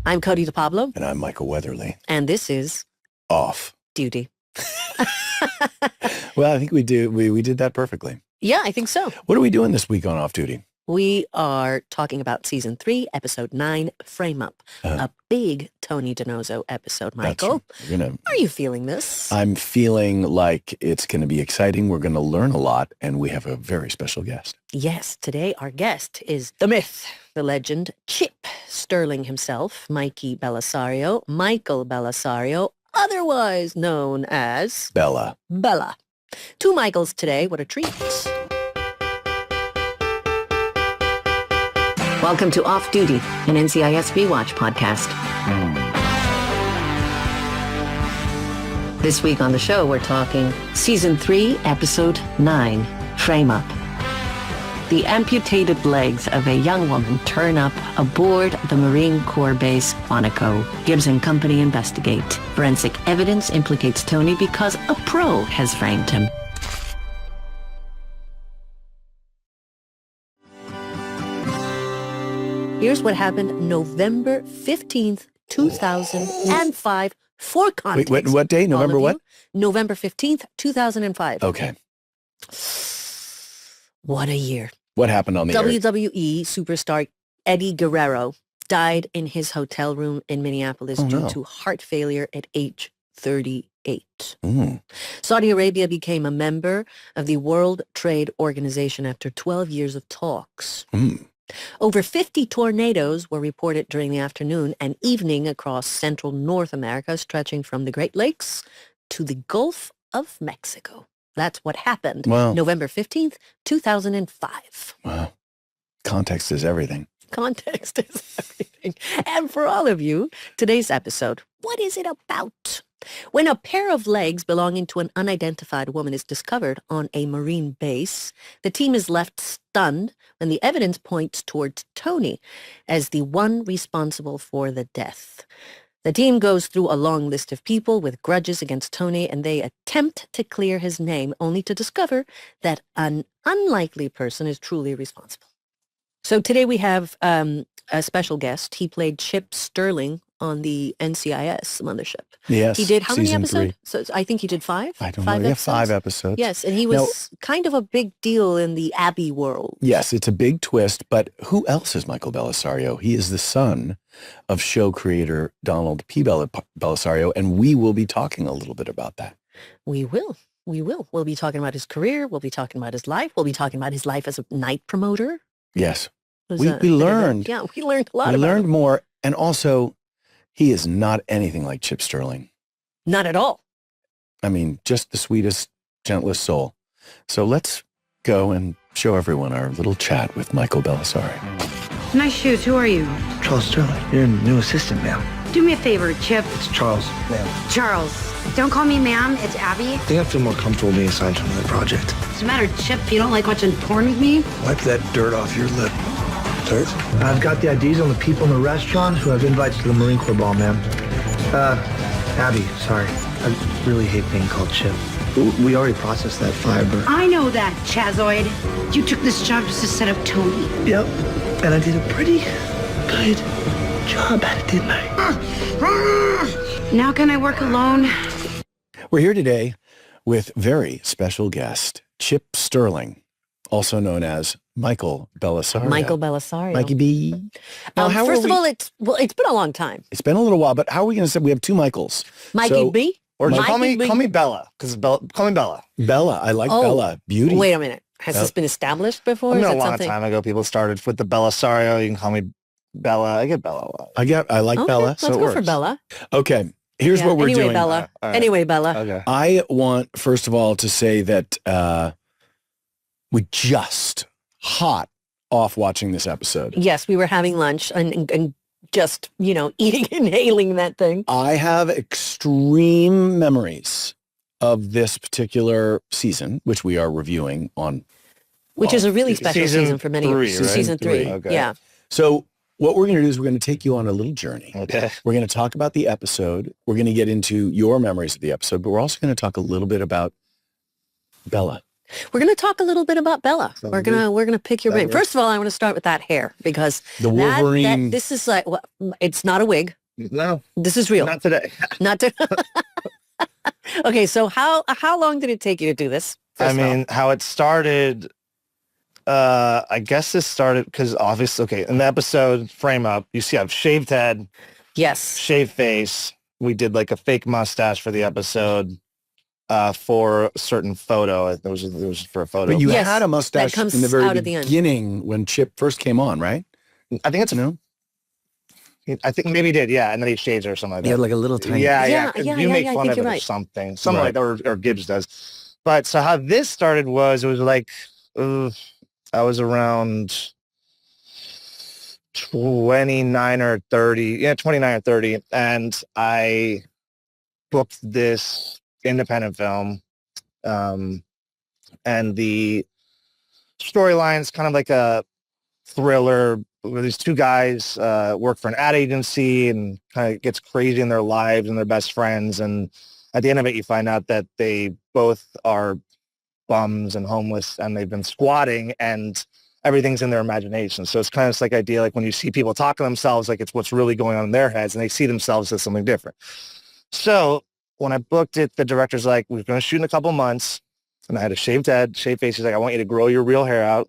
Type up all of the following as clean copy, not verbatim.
I'm Cody DePablo. And I'm Michael Weatherly. And this is... Off Duty. Well, I think we did that perfectly. Yeah, I think so. What are we doing this week on Off Duty? We are talking about Season 3, Episode 9, Frame Up. A big Tony DiNozzo episode, Michael. Are you feeling this? I'm feeling like it's going to be exciting. We're going to learn a lot, and we have a very special guest. Yes, today our guest is the myth, the legend, Chip Sterling himself, Michael Bellisario, otherwise known as... Bella. Two Michaels today. What a treat. Welcome to Off Duty, an NCIS Rewatch podcast. This week on the show, we're talking Season 3, Episode 9, Frame Up. The amputated legs of a young woman turn up aboard the Marine Corps base Quantico. Gibbs and company investigate. Forensic evidence implicates Tony because a pro has framed him. Here's what happened November 15th, 2005. For context. Wait, what day? November what? November 15th, 2005. Okay. What a year. What happened on the air? WWE superstar Eddie Guerrero died in his hotel room in Minneapolis due to heart failure at age 38. Saudi Arabia became a member of the World Trade Organization after 12 years of talks. Over 50 tornadoes were reported during the afternoon and evening across central North America, stretching from the Great Lakes to the Gulf of Mexico. That's what happened November 15th, 2005. Wow. Context is everything. Context is everything. And for all of you, today's episode, what is it about? When a pair of legs belonging to an unidentified woman is discovered on a Marine base, the team is left stunned when the evidence points towards Tony as the one responsible for the death. The team goes through a long list of people with grudges against Tony, and they attempt to clear his name, only to discover that an unlikely person is truly responsible. So today we have a special guest. He played Chip Sterling on the NCIS mothership. Yes. He did how many Season episodes? 3. So I think he did 5? I don't know. Yeah, 5 episodes. Yes, and he was kind of a big deal in the Abbey world. Yes, it's a big twist, but who else is Michael Bellisario? He is the son of show creator Donald P. Bellisario, and we will be talking a little bit about that. We will. We'll be talking about his career. We'll be talking about his life. We'll be talking about his life as a night promoter. Yes. We learned. Yeah, we learned a lot. We learned more, and also... he is not anything like Chip Sterling. Not at all. I mean, just the sweetest, gentlest soul. So let's go and show everyone our little chat with Michael Bellisario. Nice shoes. Who are you? Charles Sterling. You're a new assistant, ma'am. Do me a favor, Chip. It's Charles, ma'am. Charles. Don't call me ma'am. It's Abby. I think I feel more comfortable being assigned to another project. What's the matter, Chip? You don't like watching porn with me? Wipe that dirt off your lip. Dirt? I've got the IDs on the people in the restaurant who have invites to the Marine Corps ball, ma'am. Abby, sorry. I really hate being called Chip. We already processed that fiber. I know that, Chazoid. You took this job just to set up Tony. Yep. And I did a pretty good job at it, didn't I? Now can I work alone? We're here today with very special guest, Chip Sterling, also known as Michael Bellisario. Michael Bellisario. Mikey B. Now, first of all, it's been a long time. It's been a little while, but how are we going to say we have two Michaels? Mikey B? Or just call me Bella, because call me Bella. Bella. I like Bella. Beauty. Wait a minute. Has this been established before? A long time ago, people started with the Bellisario. You can call me Bella. I get Bella a lot. I like Bella. Let's go for Bella. Okay. Here's what we're doing. Bella. Right. Anyway, Bella. Okay. I want, first of all, to say that we just hot off watching this episode. Yes, we were having lunch and just, eating, inhaling that thing. I have extreme memories of this particular season, which we are reviewing on. Which is a really special season for many years. Right? Season 3. Okay. Yeah. So what we're going to do is we're going to take you on a little journey. Okay. We're going to talk about the episode. We're going to get into your memories of the episode, but we're also going to talk a little bit about Bella. We're going to talk a little bit about Bella. Sounds We're gonna pick your brain. First of all, I want to start with that hair because The Wolverine. this is like it's not a wig. No, This is real. not today. Not to. Okay, so how long did it take you to do this? I mean, how it started, I guess this started because obviously, okay, in the episode Frame Up, you see I have shaved head, yes. shaved face. We did like a fake mustache for the episode for a certain photo. It was for a photo. But you Yes, had a mustache comes in the very out at the end. beginning when Chip first came on, right? I think it's, No? I think maybe he did, yeah. And then he shaves her or something like He that. had like a little tiny... Yeah, Yeah, yeah. 'cause yeah, you yeah, make yeah, I fun think of you're it or right. something Right. like that, or Gibbs does. But so how this started was, it was like, I was around 29 or 30. Yeah, 29 or 30. And I booked this independent film. And the storyline's kind of like a thriller where these two guys work for an ad agency and kind of gets crazy in their lives and they're best friends. And at the end of it, you find out that they both are bums and homeless and they've been squatting and everything's in their imagination. So it's kind of this like idea, like when you see people talk to themselves, like it's what's really going on in their heads and they see themselves as something different. So when I booked it, the director's like, we're going to shoot in a couple months. And I had a shaved head, shaved face. He's like, I want you to grow your real hair out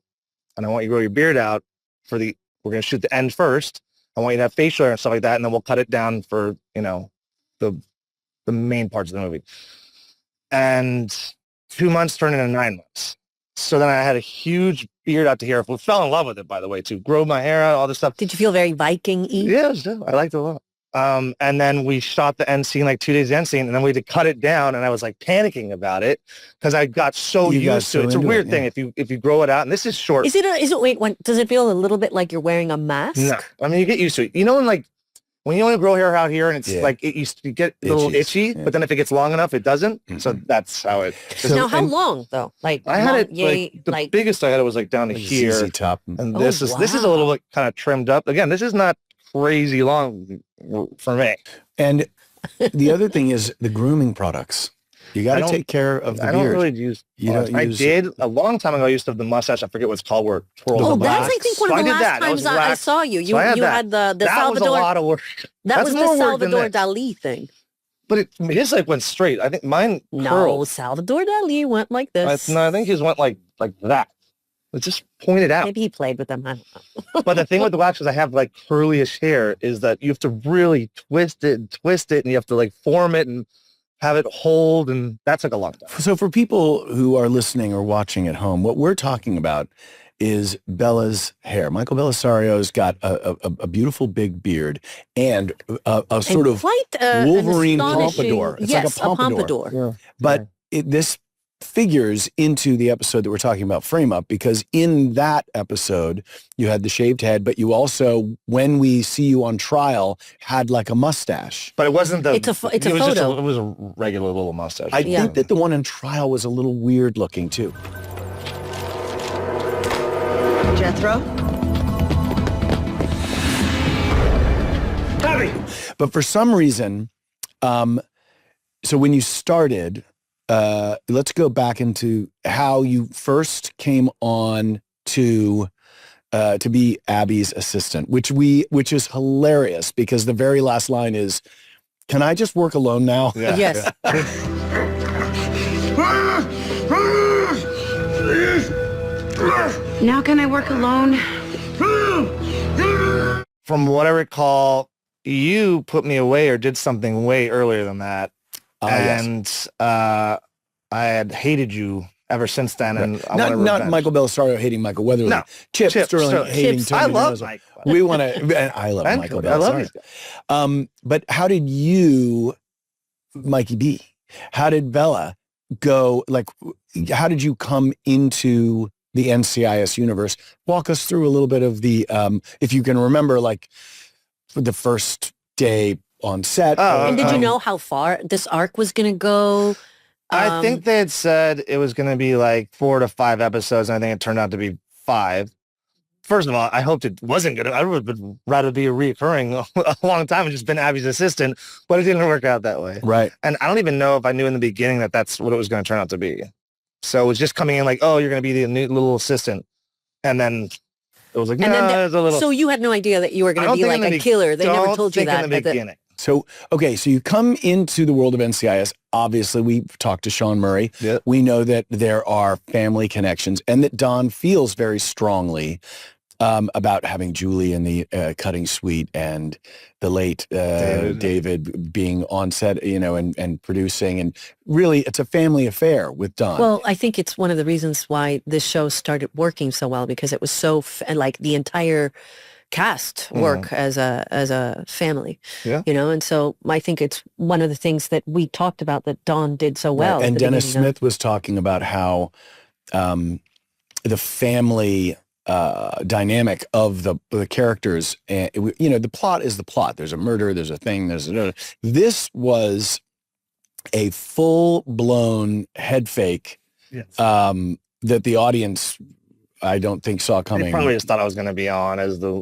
and I want you to grow your beard out we're going to shoot the end first. I want you to have facial hair and stuff like that. And then we'll cut it down for, the main parts of the movie. And 2 months turned into 9 months. So then I had a huge beard out to here. I fell in love with it, by the way, too. Grow my hair out, all this stuff. Did you feel very Viking-y? Yeah, it was dope. I liked it a lot. And then we shot the end scene, like 2 days end scene, and then we had to cut it down. And I was like panicking about it because I got so used to it. It's a weird thing if you grow it out. And this is short. Does it feel a little bit like you're wearing a mask? No, I mean you get used to it. You know, when you want to grow hair out here and it's like you get a little itchy, but then if it gets long enough, it doesn't. Mm-hmm. So that's how it. So, now, how long though? Like I had it the biggest I had it was like down to here, ZZ Top, and this is a little bit kind of trimmed up. Again, this is not crazy long for me. And the other thing is the grooming products. You got to take care of the beard. I don't really use. I did a long time ago. I used to have the mustache. I forget what it's called. Where it twirls. Oh, that's I think one of the last times I saw you. You had the that Salvador. That was a lot of work. That was the Salvador Dali thing. But his like went straight. I think mine curled. No, Salvador Dali went like this. I think his went like that. It just pointed out. Maybe he played with them. I don't know. But the thing with the wax is I have like curlyish hair is that you have to really twist it, and you have to like form it and have it hold, and that took a long time. So for people who are listening or watching at home, what we're talking about is Bella's hair. Michael Bellisario's got a beautiful big beard and a sort of Wolverine pompadour. It's like a pompadour. Yeah. But this figures into the episode that we're talking about, Frame Up, because in that episode you had the shaved head, but you also, when we see you on trial, had like a mustache. But it wasn't the. It's a photo. It was a regular little mustache. I think that the one in trial was a little weird looking too. Jethro? Hurry! But for some reason, so when you started, let's go back into how you first came on to be Abby's assistant, which is hilarious because the very last line is, "Can I just work alone now?" Yeah. Yes. Now can I work alone? From what I recall, you put me away or did something way earlier than that. Yes. I had hated you ever since then, and I not Michael Bellisario hating Michael Weatherly. No, Chip Sterling hating Tony I love DiNozzo. Mike. We want to. I love Michael Bellisario. I love you. But how did you, Mikey B? How did Bella go? Like, how did you come into the NCIS universe? Walk us through a little bit of the, if you can remember, like the first day on set. And did you know how far this arc was going to go? I think they had said it was going to be like 4 to 5 episodes, and I think it turned out to be 5. First of all, I hoped it wasn't good. I would have rather be reoccurring a long time and just been Abby's assistant, but it didn't work out that way. Right. And I don't even know if I knew in the beginning that that's what it was going to turn out to be. So it was just coming in like, oh, you're going to be the new little assistant. And then it was like, no, And then there's a little. so you had no idea that you were going I to don't be think like in a the killer. They never don't told you think that in the at the beginning. So, okay, so you come into the world of NCIS. Obviously, we talked to Sean Murray. Yep. We know that there are family connections and that Don feels very strongly about having Julie in the cutting suite and the late David being on set, and producing. And really, it's a family affair with Don. Well, I think it's one of the reasons why this show started working so well, because it was so like the entire cast work as a family, and so I think it's one of the things that we talked about that Don did so well. Right. And Dennis Smith was talking about how the family dynamic of the characters, the plot is the plot. There's a murder, there's a thing, this was a full-blown head fake that the audience, I don't think, saw coming. They probably just thought I was going to be on as the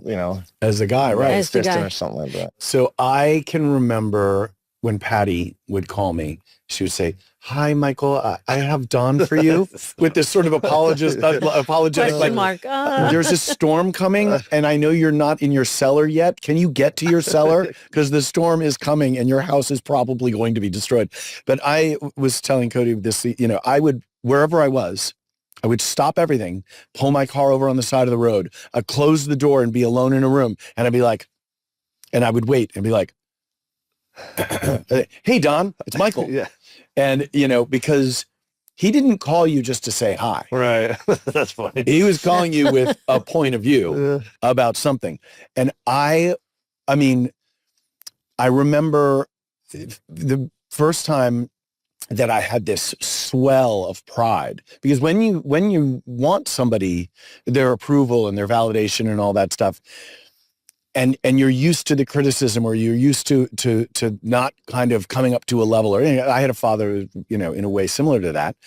guy, right? As the guy. Or something like that. So I can remember when Patty would call me, she would say, "Hi, Michael, I have Don for you," with this sort of apologetic, Question mark. There's a storm coming, and I know you're not in your cellar yet. Can you get to your cellar? Because the storm is coming, and your house is probably going to be destroyed. But I was telling Cody this, I would, wherever I was, I would stop everything, pull my car over on the side of the road, I'd close the door and be alone in a room. And I'd be like, and I would wait and be like, "Hey, Don, it's Michael." Yeah. And, because he didn't call you just to say hi. Right. That's funny. He was calling you with a point of view about something. And I remember the first time that I had this swell of pride, because when you want somebody, their approval and their validation and all that stuff, and you're used to the criticism, or you're used to not kind of coming up to a level, or anything. I had a father, in a way similar to that.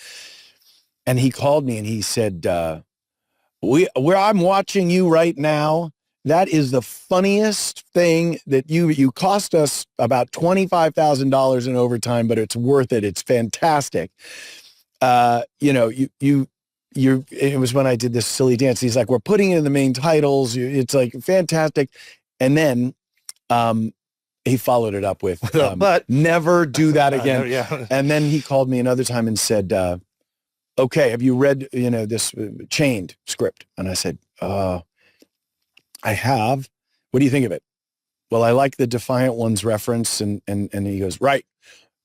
And he called me and he said, I'm watching you right now. That is the funniest thing that you cost us about $25,000 in overtime, but it's worth it. It's fantastic. It was when I did this silly dance. He's like, "We're putting it in the main titles. It's like fantastic." And then he followed it up with, but never do that again. Yeah. And then he called me another time and said, "Okay, have you read, this Chained script?" And I said, "I have. What do you think of it?" "Well, I like the Defiant Ones reference." And he goes, "Right.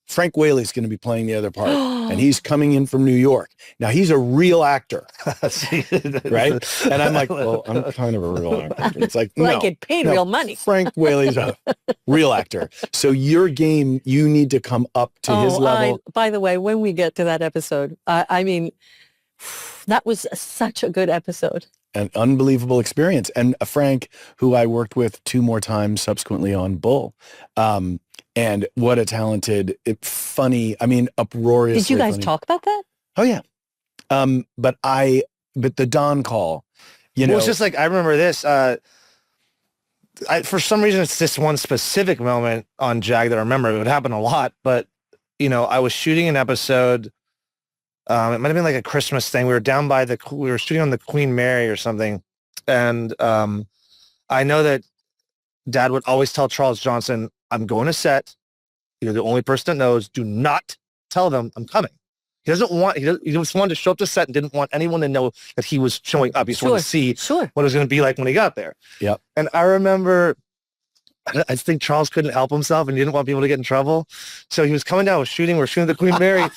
Frank Whaley's going to be playing the other part, and he's coming in from New York. Now, he's a real actor." Right? And I'm like, "Well, I'm kind of a real actor." It's like, Well, I no, get paid real money. Frank Whaley's a real actor. So your game, you need to come up to his level. By the way, when we get to that episode, that was such a good episode. An unbelievable experience. And Frank, who I worked with 2 more times subsequently on Bull, and what a talented, funny, uproariously. Did you guys funny. talk about that? Oh yeah. But the Don call, Well, it's just like, I remember this, for some reason, it's this one specific moment on Jag that I remember. It would happen a lot, but I was shooting an episode. It might have been like a Christmas thing. We were down by we were shooting on the Queen Mary or something. And I know that Dad would always tell Charles Johnson, "I'm going to set. You're the only person that knows. Do not tell them I'm coming." He just wanted to show up to set and didn't want anyone to know that he was showing up. He just wanted to see what it was going to be like when he got there. Yep. And I remember, I think Charles couldn't help himself and he didn't want people to get in trouble. So he was coming down, we're shooting the Queen Mary.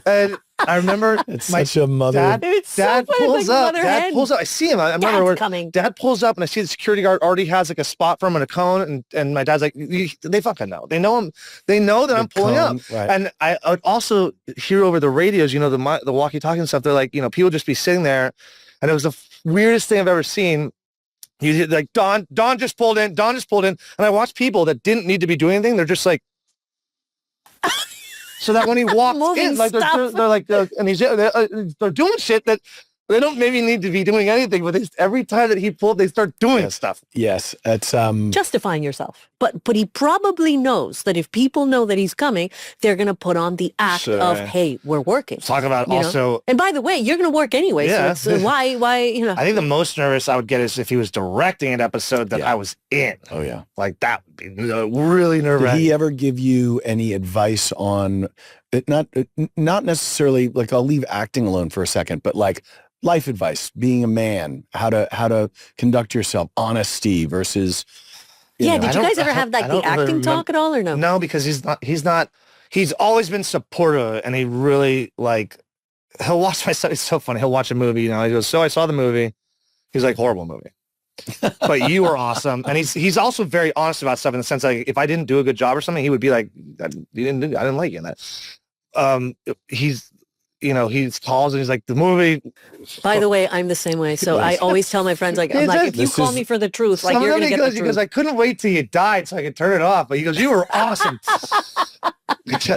And I remember it's such a mother. Dad pulls up. Dad pulls up. I see him. I remember where coming. Dad pulls up and I see the security guard already has like a spot for him and a cone. And my dad's like, they fucking know. They know him. They know that I'm pulling up. Right. And I would also hear over the radios, the walkie-talkie and stuff. They're like, people just be sitting there. And it was the weirdest thing I've ever seen. You hear like, Don just pulled in. Don just pulled in. And I watched people that didn't need to be doing anything. They're just like, so that when he walks in, like they're like, and they're doing shit that They don't maybe need to be doing anything, but every time that he pulled, they start doing stuff. Yes, it's justifying yourself. But he probably knows that if people know that he's coming, they're going to put on the act of, hey, we're working. Talk about also. And by the way, you're going to work anyway. Yeah. So it's, why, I think the most nervous I would get is if he was directing an episode that I was in. Oh, yeah. Like that would be really nerve-wracking. Did he ever give you any advice on it? Not necessarily like, I'll leave acting alone for a second, but like life advice, being a man, how to conduct yourself, honesty versus. Did you guys ever have like the acting talk at all or no? No, because he's always been supportive, and he really like, he'll watch my stuff. It's so funny. He'll watch a movie, he goes, so I saw the movie. He's like, horrible movie. But you were awesome. And he's also very honest about stuff in the sense like if I didn't do a good job or something, he would be like, I didn't like you in that. He calls and he's like, the movie. By the way, I'm the same way. So I always tell my friends, like, I'm like, if you call me for the truth, like, you're going to get the truth. He goes, I couldn't wait till you died so I could turn it off. But he goes, you were awesome.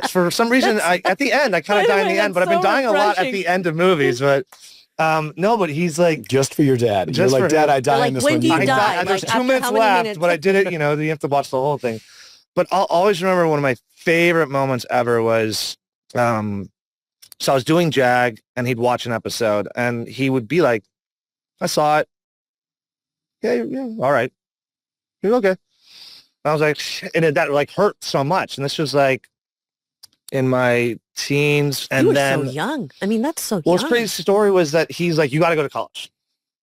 For some reason, at the end, I kind of die in the end, but I've been dying a lot at the end of movies. But no, but he's like, just for your dad. You're like, Dad, I die in this one. When do you die? There's 2 minutes left, but I did it. You have to watch the whole thing. But I'll always remember one of my favorite moments ever was, so I was doing JAG and he'd watch an episode and he would be like, I saw it. Yeah, all right. You're okay. And I was like, and that like hurt so much. And this was like in my teens. And you were then so young. I mean, that's so young. Well, his crazy story was that he's like, you got to go to college.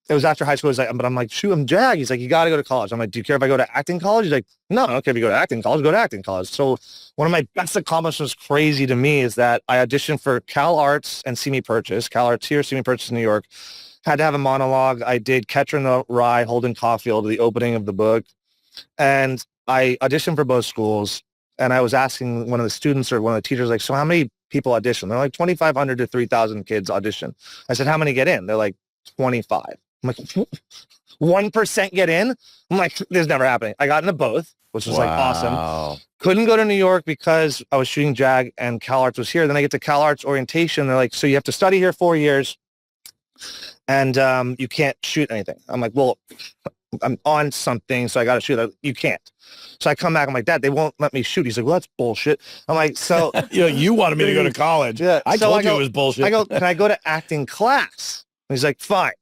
It was after high school. He's like, but I'm like, shoot, I'm JAG. He's like, you got to go to college. I'm like, do you care if I go to acting college? He's like, no, I don't care if you go to acting college, go to acting college. So one of my best accomplishments, crazy to me, is that I auditioned for Cal Arts and See Me Purchase. Cal Arts here, See Me Purchase in New York. Had to have a monologue. I did Catcher in the Rye, Holden Caulfield, the opening of the book. And I auditioned for both schools. And I was asking one of the students or one of the teachers, like, so how many people audition? They're like 2,500 to 3,000 kids audition. I said, how many get in? They're like 25. I'm like, 1% get in? I'm like, this is never happening. I got into both, which was like awesome. Couldn't go to New York because I was shooting JAG and Cal Arts was here. Then I get to Cal Arts orientation. They're like, so you have to study here 4 years and you can't shoot anything. I'm like, well, I'm on something, so I got to shoot. You can't. So I come back. I'm like, Dad, they won't let me shoot. He's like, well, that's bullshit. I'm like, so. You wanted me to go to college. Yeah. I told you it was bullshit. I go, can I go to acting class? And he's like, fine.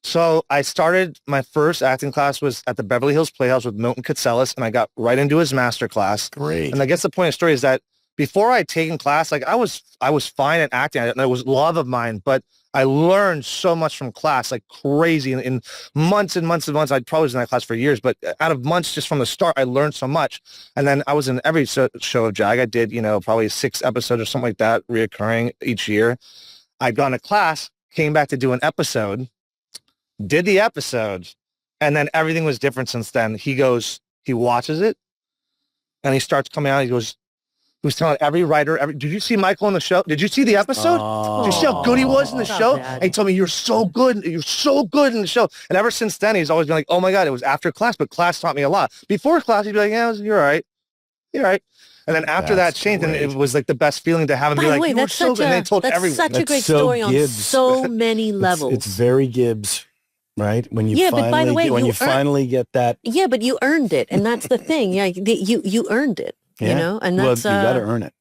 So I started, my first acting class was at the Beverly Hills Playhouse with Milton Katselis, and I got right into his master class. Great. And I guess the point of the story is that before I had taken class, like I was fine at acting. It was love of mine, but I learned so much from class, like crazy. In months and months and months, I'd probably was in that class for years, but out of months just from the start, I learned so much. And then I was in every show of JAG. I did, probably 6 episodes or something like that, reoccurring each year. I'd gone to class, came back to do an episode, did the episode, and then everything was different since then. He watches it, and he starts coming out. He was telling every writer, did you see Michael on the show? Did you see the episode? Did you see how good he was in the show? And he told me, you're so good in the show. And ever since then, he's always been like, oh my God, it was after class, but class taught me a lot. Before class, he'd be like, yeah, you're all right. You're all right. And then after that changed, and it was like the best feeling to have him be like, you were so good. And they told everyone. That's such a great story on so many levels. It's very Gibbs. Right? When you but by the way, when you finally get that. Yeah, but you earned it. And that's the thing. Yeah, you earned it, and that's. Well, you got to earn it.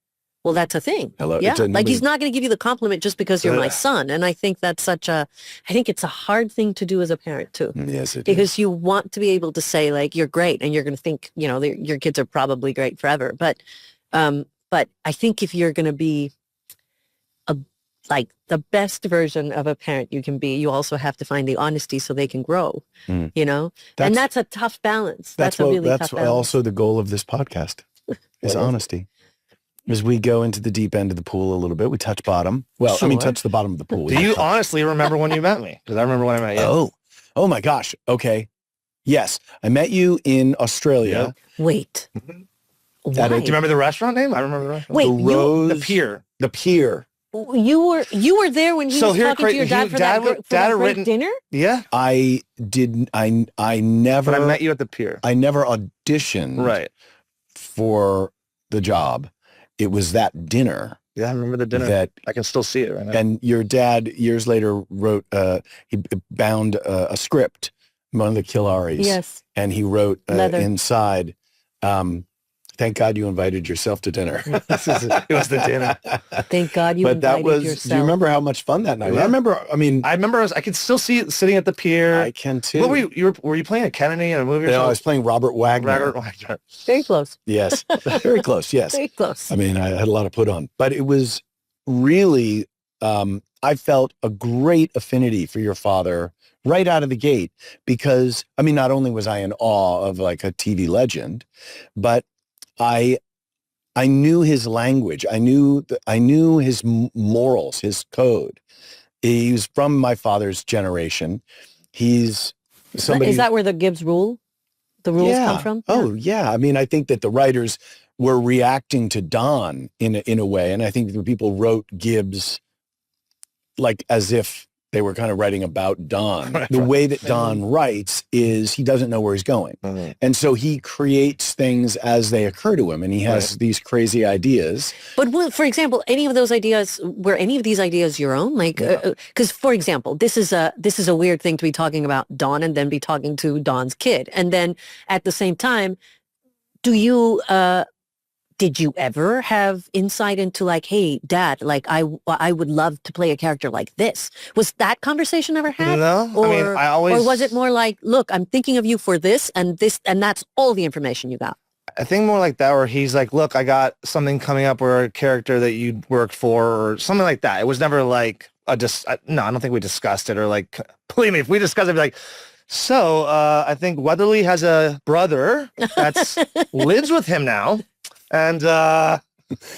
Well, that's a thing. Hello. Yeah. Like he's not going to give you the compliment just because you're my son. And I think that's I think it's a hard thing to do as a parent too. Yes, it because is. you want to be able to say like, you're great. And you're going to think, your kids are probably great forever. But I think if you're going to be like the best version of a parent you can be, you also have to find the honesty so they can grow, and that's a tough balance. That's a really tough balance. That's also the goal of this podcast is honesty. As we go into the deep end of the pool a little bit, we touch bottom. Well, Sure. touch the bottom of the pool. Do you honestly remember when you met me? Because I remember when I met you. Oh my gosh. Okay. Yes. I met you in Australia. Yep. Wait. Why? Do you remember the restaurant name? I remember the restaurant. Wait, The Pier. The Pier. You were there when he was talking to your dad for that great dinner? Yeah. I didn't. I never. But I met you at the Pier. I never auditioned. Right. For the job. It was that dinner Yeah, I remember the dinner. that, I can still see it right now. and your dad years later wrote, he bound a script, one of the Kilaris. Yes. And he wrote Leather. inside, thank God you invited yourself to dinner. It was the dinner. Thank God you But that invited was, yourself. do you remember how much fun that night was? Yeah. I remember, I remember I could still see it sitting at the pier. I can too. What were you playing a Kennedy in a movie or No, I something? was playing Robert Wagner. Robert Wagner. Very close. Yes, very close, yes. Very close. I mean, I had a lot of put on, but it was really, I felt a great affinity for your father right out of the gate because, I mean, not only was I in awe of like a TV legend, but I knew his language. I knew his morals, his code. He was from my father's generation. He's somebody. Is that where the Gibbs rules come from? Oh, yeah. I mean, I think that the writers were reacting to Don in a way. And I think the people wrote Gibbs like as if they were kind of writing about Don. The way that Don writes is he doesn't know where he's going. Mm-hmm. And so he creates things as they occur to him. And he has these crazy ideas. But for example, were any of these ideas your own? Like, because for example, this is a weird thing to be talking about Don and then be talking to Don's kid. And then at the same time, did you ever have insight into like, hey, Dad, like I would love to play a character like this? Was that conversation ever had? No, Or, I mean, I always. or was it more like, look, I'm thinking of you for this, and that's all the information you got? I think more like that, where he's like, look, I got something coming up or a character that you'd work for or something like that. It was never like no, I don't think we discussed it or like, believe me, if we discussed it, I'd be like, so I think Weatherly has a brother that's lives with him now. And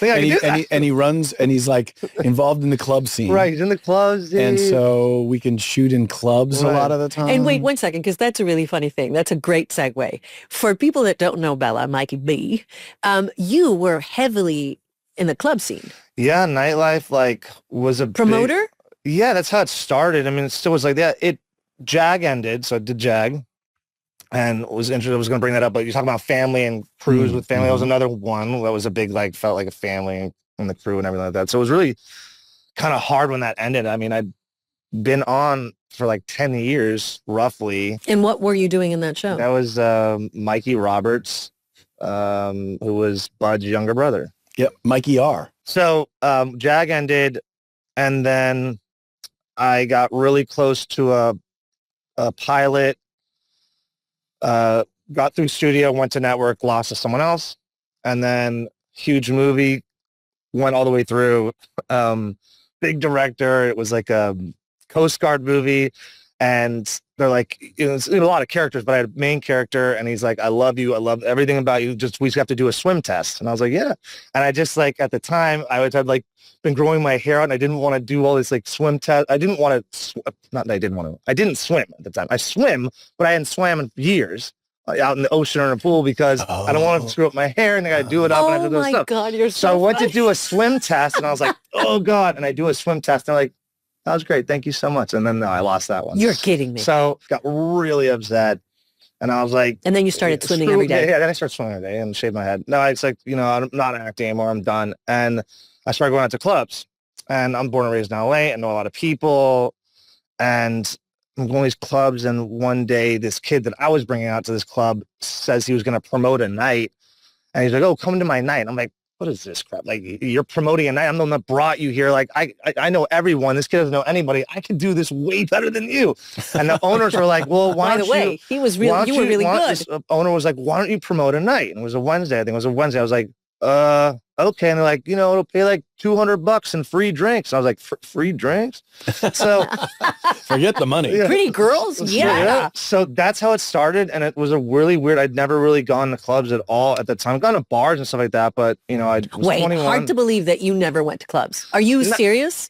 And he runs and he's like involved in the club scene. Right, he's in the clubs. And so we can shoot in clubs a lot of the time. And wait 1 second, because that's a really funny thing. That's a great segue. For people that don't know Bella, Mikey B, you were heavily in the club scene. Yeah, nightlife like was a Promoter? Yeah, that's how it started. I mean, it still was like that. JAG ended, so I did JAG. And was interested. I was going to bring that up, but you're talking about family and crews with family. That was another one that was a big, like, felt like a family and the crew and everything like that. So it was really kind of hard when that ended. I mean, I'd been on for like 10 years, roughly. And what were you doing in that show? That was Mikey Roberts, who was Bud's younger brother. Yep, Mikey R. So JAG ended, and then I got really close to a pilot. Got through studio, went to network, lost to someone else, and then huge movie, went all the way through. Big director. It was like a Coast Guard movie, and they're like, it's a lot of characters, but I had a main character, and he's like, I love you, I love everything about you. We just have to do a swim test, and I was like, yeah. And I just like at the time had like been growing my hair out, and I didn't want to do all this like swim test. I didn't want to. Not that I didn't want to. I didn't swim at the time. I swim, but I hadn't swam in years out in the ocean or in a pool because I don't want to screw up my hair, and I got to do it up, and I have to do my stuff. God, you're So I went to do a swim test, and I was like, oh God, and I do a swim test, and they're like, that was great, thank you so much, and then no, I lost that one. You're kidding me. So got really upset, and I was like, and then you started swimming every day. Yeah, then I started swimming every day and shaved my head. No, it's like, I'm not acting anymore. I'm done. And I started going out to clubs, and I'm born and raised in LA and know a lot of people, and I'm going to these clubs, and one day this kid that I was bringing out to this club says he was going to promote a night, and he's like, oh, come to my night. I'm like, what is this crap? Like, you're promoting a night. I'm the one that brought you here. Like, I know everyone. This kid doesn't know anybody. I can do this way better than you. And the owners were like, well, why don't you? By the way, he was really, you were really good. This owner was like, why don't you promote a night? And it was a Wednesday. I think it was a Wednesday. I was like, okay. And they're like, it'll pay like $200 and free drinks. I was like, free drinks? So forget the money. Yeah. Pretty girls? Yeah. So that's how it started. And it was a really weird, I'd never really gone to clubs at all at the time. I've gone to bars and stuff like that, but I was 21. Hard to believe that you never went to clubs. Are you serious?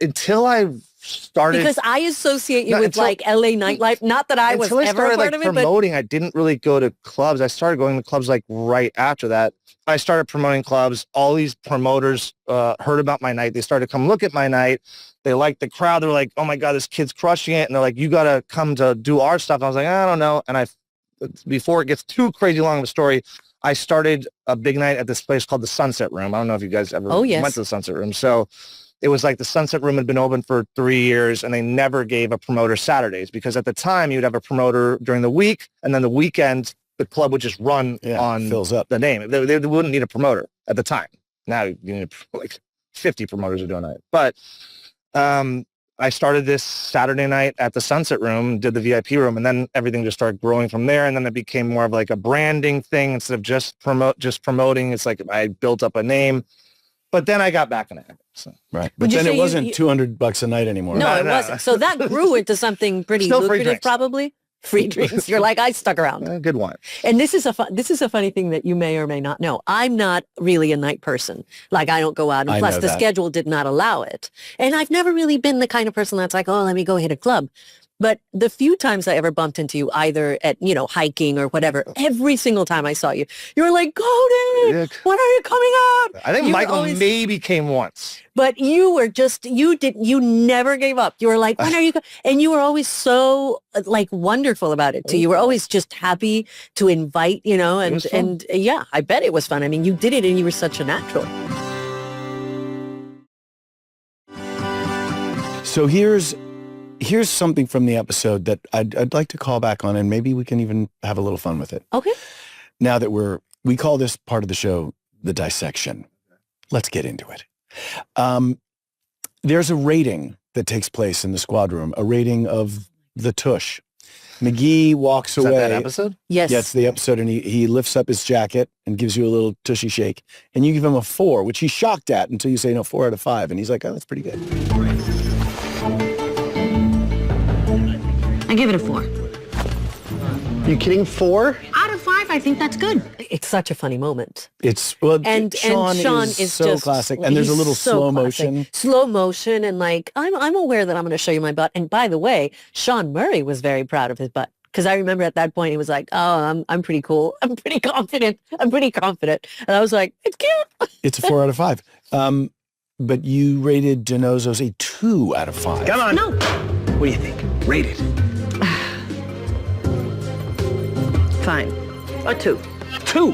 Until I started, because I associate you with like LA nightlife. Not that I was ever a part of it, promoting, I didn't really go to clubs. I started going to clubs like right after that. I started promoting clubs. All these promoters heard about my night. They started to come look at my night. They liked the crowd. They're like, oh my God, this kid's crushing it. And they're like, you got to come to do our stuff. And I was like, I don't know. And before it gets too crazy long of a story, I started a big night at this place called the Sunset Room. I don't know if you guys ever went to the Sunset Room. So it was like the Sunset Room had been open for 3 years and they never gave a promoter Saturdays because at the time you'd have a promoter during the week and then the weekend the club would just run on fills up the name. They wouldn't need a promoter at the time. Now you need like 50 promoters are doing it. But I started this Saturday night at the Sunset Room, did the VIP room, and then everything just started growing from there. And then it became more of like a branding thing instead of just promoting. It's like I built up a name, but then I got back in it. So. Right. But then it wasn't $200 a night anymore. No, it wasn't. So that grew into something pretty Still lucrative, probably. Free drinks. You're like, I stuck around. Good one. And this is a funny thing that you may or may not know. I'm not really a night person. Like I don't go out, and plus the schedule did not allow it. And I've never really been the kind of person that's like, oh, let me go hit a club. But the few times I ever bumped into you, either at, hiking or whatever, every single time I saw you, you were like, Cody, when are you coming out? I think Michael maybe came once. But you were you never gave up. You were like, when are you and you were always so like wonderful about it too. You were always just happy to invite, and yeah, I bet it was fun. I mean, you did it and you were such a natural. So here's something from the episode that I'd like to call back on, and maybe we can even have a little fun with it. Okay. Now that we call this part of the show the dissection. Let's get into it. There's a rating that takes place in the squad room, a rating of the tush. McGee walks away. Is that episode? Yes. Yeah, it's the episode, and he lifts up his jacket and gives you a little tushy shake, and you give him a 4, which he's shocked at until you say, no, 4 out of 5, and he's like, oh, that's pretty good. I give it a 4. You kidding? 4? Out of 5, I think that's good. It's such a funny moment. And Sean is so just classic, and there's a little slow motion. Slow motion, and like I'm aware that I'm going to show you my butt. And by the way, Sean Murray was very proud of his butt because I remember at that point he was like, "Oh, I'm pretty cool. I'm pretty confident. And I was like, "It's cute." It's a 4 out of 5. But you rated Dinozo's a 2 out of 5. Come on. No. What do you think? Rate it. Fine. A 2. 2.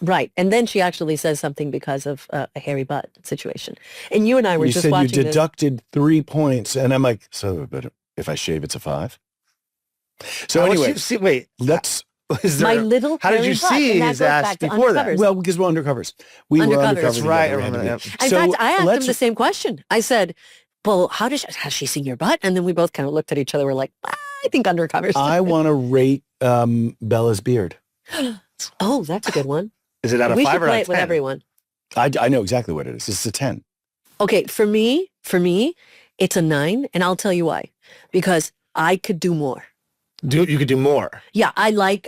Right. And then she actually says something because of a hairy butt situation. And you and I were just watching You deducted 3 points, and I'm like, so but if I shave, it's a 5? So anyway, wait, let's... My little how did you see his ass before that? Well, because we're undercovers. We were undercover. That's right. In fact, I asked him the same question. I said, well, has she seen your butt? And then we both kind of looked at each other. We're like, I think undercovers. I want to rate Bella's beard. Oh, that's a good one. Is it out of 5 or out of 10? We should play it with everyone. I know exactly what it is. It's a 10. Okay, for me, it's a 9, and I'll tell you why. Because I could do more. You could do more. Yeah, I like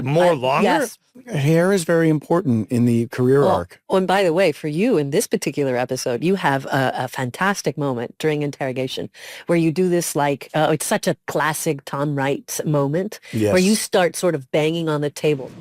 more longer? Yes. Hair is very important in the career arc. Oh, and by the way, for you in this particular episode, you have a fantastic moment during interrogation where you do this it's such a classic Tom Wright moment where you start sort of banging on the table.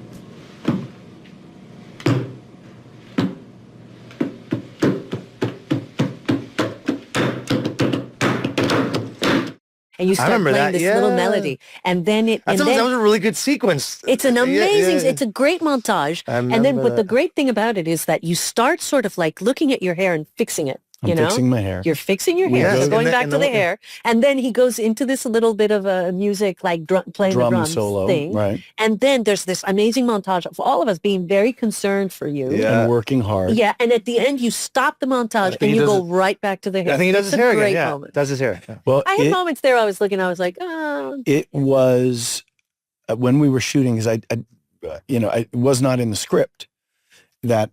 And you start playing this little melody, and then that was a really good sequence. It's an amazing, it's a great montage. And then, but the great thing about it is that you start sort of like looking at your hair and fixing it. I'm fixing my hair. You're fixing your hair. Yes. Going back to the hair. And then he goes into this little bit of a music, like playing the drums solo thing. Right. And then there's this amazing montage of all of us being very concerned for you. Yeah. And working hard. Yeah. And at the end, you stop the montage and you go right back to the hair. I think he does his hair again. Yeah. Moment. Does his hair. Yeah. Well, I had moments there I was looking, I was like, oh. It was, when we were shooting, because it was not in the script, that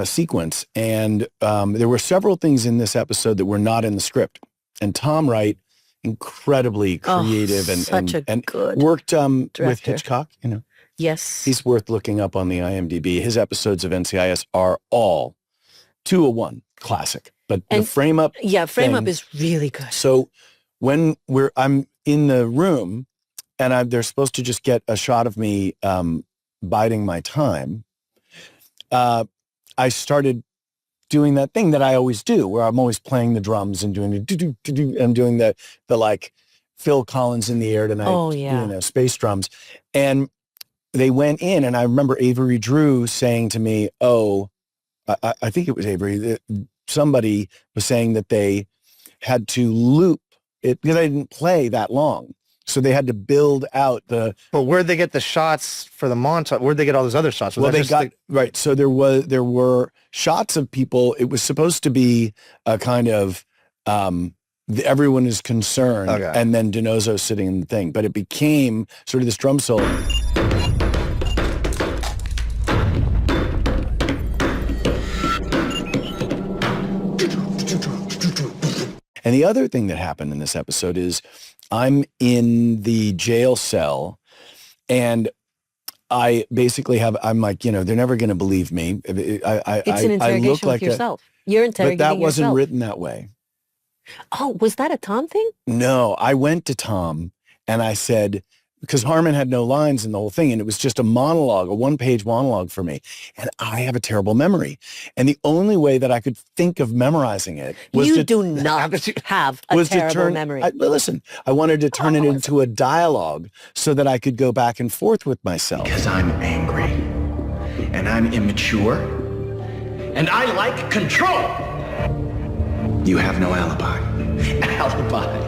sequence, and there were several things in this episode that were not in the script, and Tom Wright, incredibly creative and good worked with Hitchcock. Yes, he's worth looking up on the IMDb. His episodes of NCIS are all 201 classic, but the frame up up is really good. So when I'm in the room and they're supposed to just get a shot of me biding my time, I started doing that thing that I always do, where I'm always playing the drums and doing I'm doing the like Phil Collins in the air tonight, oh, yeah. Space drums. And they went in, and I remember Avery Drew saying to me, I think it was Avery, that somebody was saying that they had to loop it because I didn't play that long. So they had to build out the. But where'd they get the shots for the montage? Where'd they get all those other shots? Well, they got right. So there were shots of people. It was supposed to be a kind of everyone is concerned, and then DiNozzo sitting in the thing. But it became sort of this drum solo. And the other thing that happened in this episode is I'm in the jail cell, and I basically I'm like, they're never going to believe me. It's an interrogation with yourself. You're interrogating yourself. But that wasn't yourself. written that way. Oh, was that a Tom thing? No, I went to Tom and I said, because Harmon had no lines in the whole thing, and it was just a monologue, a one-page monologue for me. And I have a terrible memory. And the only way that I could think of memorizing it was you do not have a terrible memory. Listen, I wanted to turn it into a dialogue so that I could go back and forth with myself. Because I'm angry, and I'm immature, and I like control. You have no alibi. Alibi.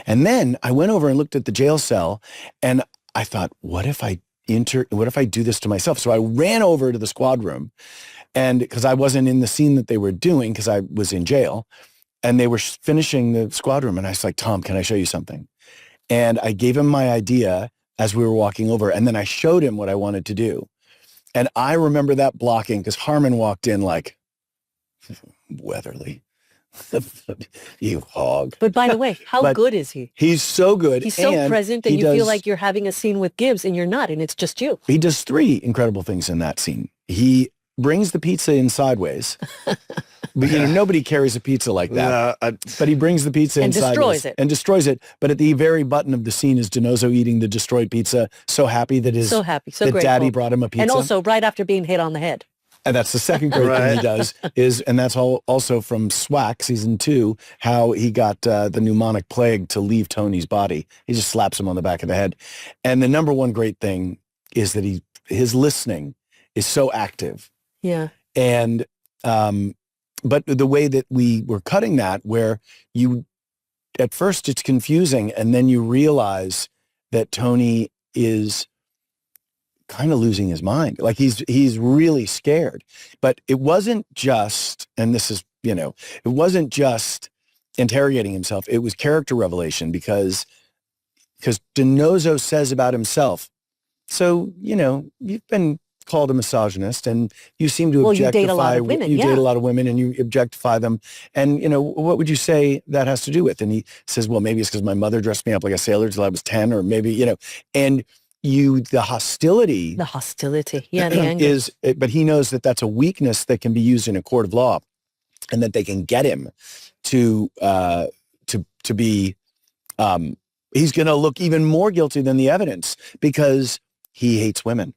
And then I went over and looked at the jail cell, and I thought, what if I do this to myself? So I ran over to the squad room, and because I wasn't in the scene that they were doing, because I was in jail, and they were finishing the squad room, and I was like, Tom, can I show you something? And I gave him my idea as we were walking over, and then I showed him what I wanted to do. And I remember that blocking, because Harmon walked in like, Weatherly. You hog. But by the way, how good is he? He's so good. He's so present that you feel like you're having a scene with Gibbs and you're not, and it's just you. He does 3 incredible things in that scene. He brings the pizza in sideways. But nobody carries a pizza like that. But he brings the pizza in sideways and destroys it. But at the very button of the scene is DiNozzo eating the destroyed pizza, so happy that Daddy brought him a pizza. And also right after being hit on the head. And that's the second great thing he does and that's also from SWAC season 2, how he got the pneumonic plague to leave Tony's body. He just slaps him on the back of the head. And the number one great thing is that his listening is so active. Yeah. And, but the way that we were cutting that, where at first it's confusing, and then you realize that Tony is kind of losing his mind. Like he's really scared. But it wasn't just, and this is, it wasn't just interrogating himself. It was character revelation because DiNozzo says about himself, so, you've been called a misogynist, and you seem to objectify. You date a lot of women. You date a lot of women, and you objectify them. And, what would you say that has to do with? And he says, well, maybe it's because my mother dressed me up like a sailor till I was 10, or maybe, and the hostility. The hostility. Yeah, the anger. But he knows that that's a weakness that can be used in a court of law, and that they can get him to be, he's going to look even more guilty than the evidence because he hates women.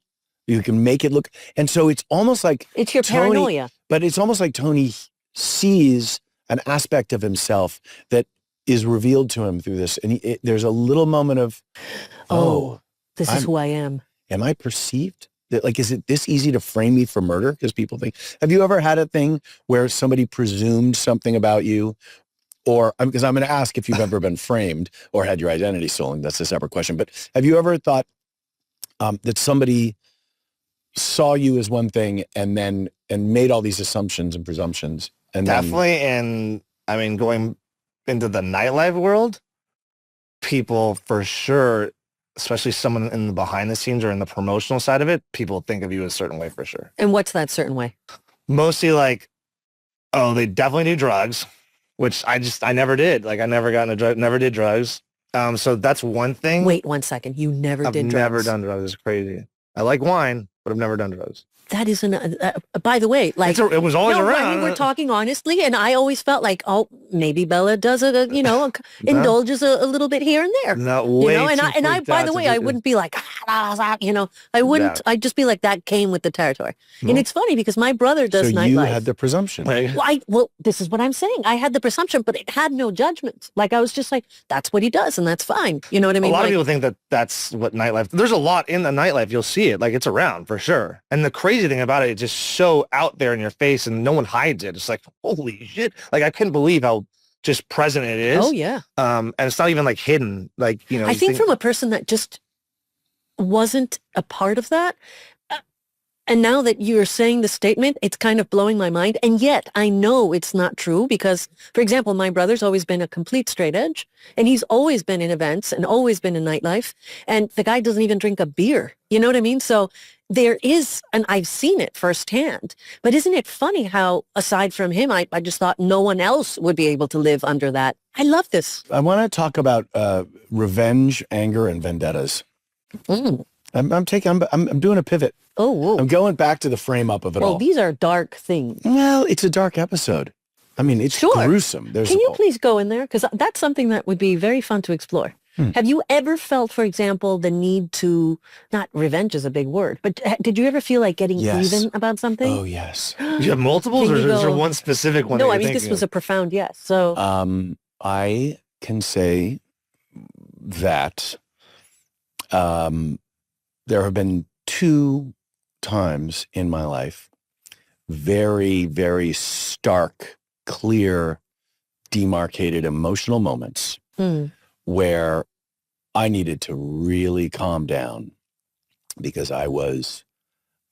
You can make it look, and so it's almost like it's your paranoia. But it's almost like Tony sees an aspect of himself that is revealed to him through this, and there's a little moment of, this is who I am. Am I perceived? Like, is it this easy to frame me for murder? Because people think, have you ever had a thing where somebody presumed something about you? Or, because I'm going to ask if you've ever been framed or had your identity stolen. That's a separate question. But have you ever thought that somebody saw you as one thing and made all these assumptions and presumptions? And definitely. And I mean, going into the nightlife world, people for sure, especially someone in the behind the scenes or in the promotional side of it, people think of you a certain way for sure. And what's that certain way? Mostly like, oh, they definitely do drugs, which I never did. Like I never did drugs. So that's one thing. Wait 1 second. You never did drugs? I've never done drugs. It's crazy. I like wine. but I've never done drugs. That is by the way, like It was always no, around. I mean, we're talking honestly, and I always felt like, oh, maybe Bella does indulges a little bit here and there. No, you way know, and too I freaked by out the to way, do I this. wouldn't be like, I wouldn't. Yeah. I'd just be like, that came with the territory. And it's funny because my brother does So nightlife. you had the presumption. Well, this is what I'm saying. I had the presumption, but it had no judgment. Like I was just like, that's what he does, and that's fine. You know what I mean? A lot Like, of people think that that's what nightlife. There's a lot in the nightlife. You'll see it. Like it's around for sure. And the crazy thing about it, it's just so out there in your face, and no one hides it. It's like, holy shit! Like I couldn't believe how just present it is. oh yeah. And it's not even like hidden. Like I you think from a person that just wasn't a part of that. And now that you're saying the statement, it's kind of blowing my mind. And yet I know it's not true because, for example, my brother's always been a complete straight edge, and he's always been in events and always been in nightlife. And the guy doesn't even drink a beer. You know what I mean? So there is, and I've seen it firsthand, but isn't it funny how aside from him, I just thought no one else would be able to live under that. I love this. I want to talk about revenge, anger, and vendettas. Mm. I'm doing a pivot. Oh, whoa. I'm going back to the frame up of it Well, all. these are dark things. Well, it's a dark episode. I mean, it's Sure. gruesome. There's Can a you bulk. please go in there? Because that's something that would be very fun to explore. Have you ever felt, for example, the need to, not revenge is a big word, but did you ever feel like getting Yes. even about something? Oh, yes. you have multiples, Can or you is there go- one specific one? No, that I you're mean, this thinking was of? a profound yes. So I can say that there have been 2 times in my life, very, very stark, clear, demarcated emotional moments where I needed to really calm down because I was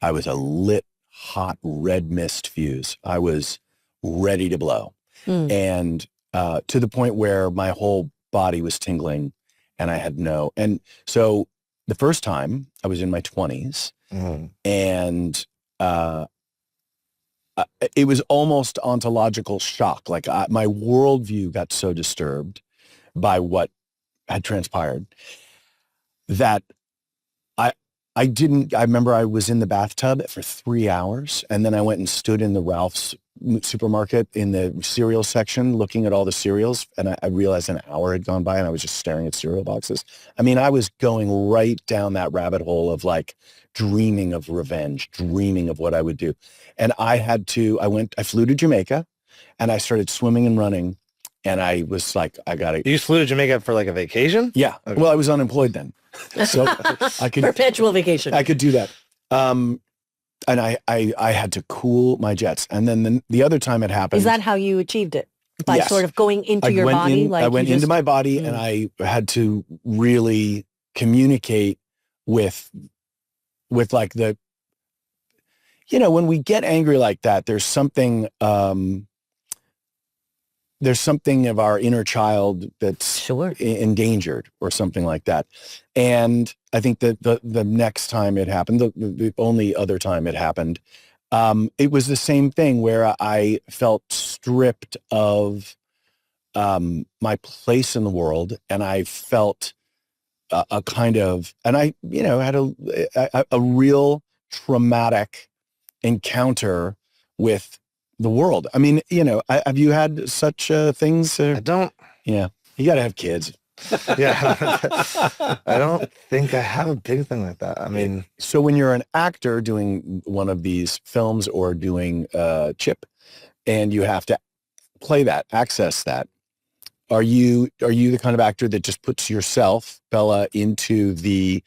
a lit, hot, red mist fuse. I was ready to blow. And to the point where my whole body was tingling and I had and so the first time I was in my 20s and it was almost ontological shock. Like my worldview got so disturbed by what had transpired that I remember I was in the bathtub for 3 hours, and then I went and stood in the Ralph's supermarket in the cereal section looking at all the cereals, and I realized an hour had gone by and I was just staring at cereal boxes. I mean, I was going right down that rabbit hole of like dreaming of revenge, dreaming of what I would do. And I flew to Jamaica and I started swimming and running, and I was like, You flew to Jamaica for like a vacation? yeah. Okay. Well, I was unemployed then. So I could perpetual vacation. I could do that. And I had to cool my jets. And then the other time it happened. Is that how you achieved it? By Yes. sort of going into your went body? I went into my body and I had to really communicate with like when we get angry like that, there's something of our inner child that's Sure. endangered or something like that. And I think that the next time it happened, the only other time it happened, it was the same thing where I felt stripped of my place in the world, and I felt a kind of, and I had a real traumatic encounter with the world. I mean, have you had such things? I don't. Yeah, you got to have kids. Yeah, I don't think I have a big thing like that. I mean, so when you're an actor doing one of these films or doing Chip, and you have to play that, access that, are you the kind of actor that just puts yourself, Bella, into the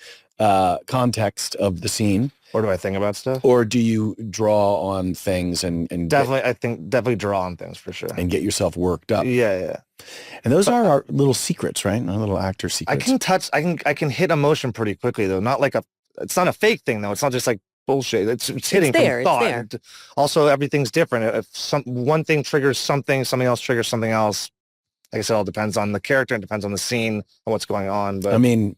context of the scene? or do I think about stuff? Or do you draw on things and Definitely, I think definitely draw on things for sure. and get yourself worked up? Yeah. And those are our little secrets, right? Our little actor I secrets. can touch. I can hit emotion pretty quickly though. Not like it's not a fake thing though. It's not just like bullshit. It's hitting there, from it's thought. there. And also, everything's different. If one thing triggers something else triggers something else. Like I said, it all depends on the character and depends on the scene and what's going on. But I mean,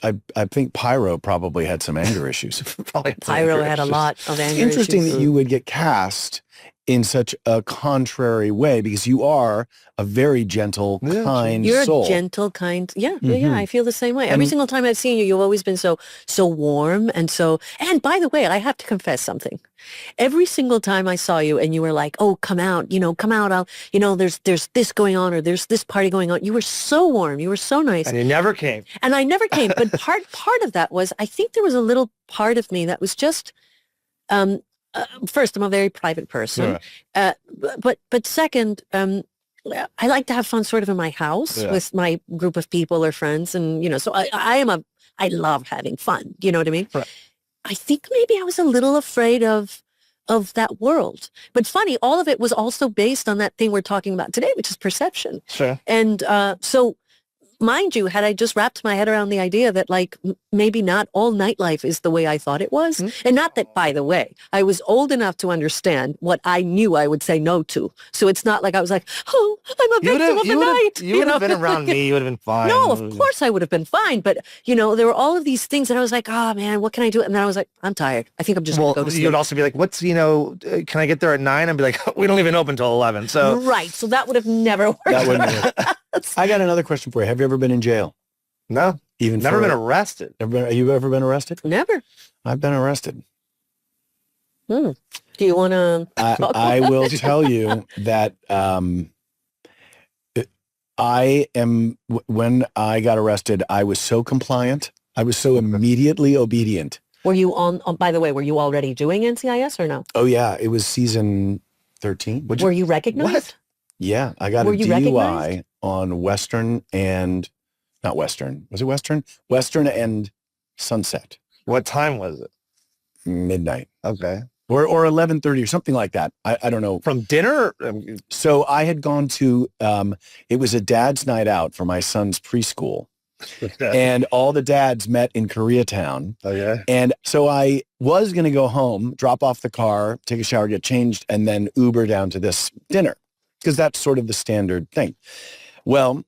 I think Pyro probably had some anger issues. probably Pyro had a lot of anger Interesting issues. that you would get cast in such a contrary way, because you are a very gentle, kind You're soul. a gentle, kind. Yeah, yeah. I feel the same way. Every single time I've seen you, you've always been so warm and so. And by the way, I have to confess something. Every single time I saw you, and you were like, "Oh, come out, come out. There's this going on, or there's this party going on." You were so warm. You were so nice. And you never came. And I never came. But part of that was, I think there was a little part of me that was just. First, I'm a very private person, but second, I like to have fun sort of in my house with my group of people or friends, and so I love having fun. You know what I mean? Right. I think maybe I was a little afraid of that world. But funny, all of it was also based on that thing we're talking about today, which is perception. Sure. And so. Mind you, had I just wrapped my head around the idea that maybe not all nightlife is the way I thought it was. And not that, by the way, I was old enough to understand what I knew I would say no to. So it's not like I was like, oh, I'm a victim of the night. You would have been around me. You would have been fine. No, of course I would have been fine. But, there were all of these things and I was like, oh man, what can I do? And then I was like, I'm tired. I think I'm just going to go to sleep. You'd also be like, can I get there at 9? And be like, we don't even open till 11. So right. So that would have never worked. That wouldn't work. I got another question for you. Have you ever been in jail? No. Even never been arrested. You ever been arrested? Never. I've been arrested. Do you want to? I will tell you that when I got arrested, I was so compliant. I was so immediately obedient. Were you by the way, were you already doing NCIS or no? Oh yeah, it was season 13. Were you recognized? What? Yeah, I got a DUI on Western and not Western. Was it Western? Western and Sunset. What time was it? Midnight. Okay. Or 11:30 or something like that. I don't know. From dinner? So I had gone to, it was a dad's night out for my son's preschool. And all the dads met in Koreatown. Oh, yeah? And so I was going to go home, drop off the car, take a shower, get changed, and then Uber down to this dinner, because that's sort of the standard thing. Well,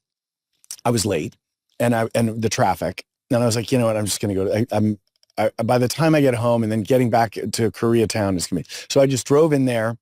I was late and the traffic, and I was like, you know what, I'm just going to go. By the time I get home and then getting back to Koreatown is going to be. So I just drove in there,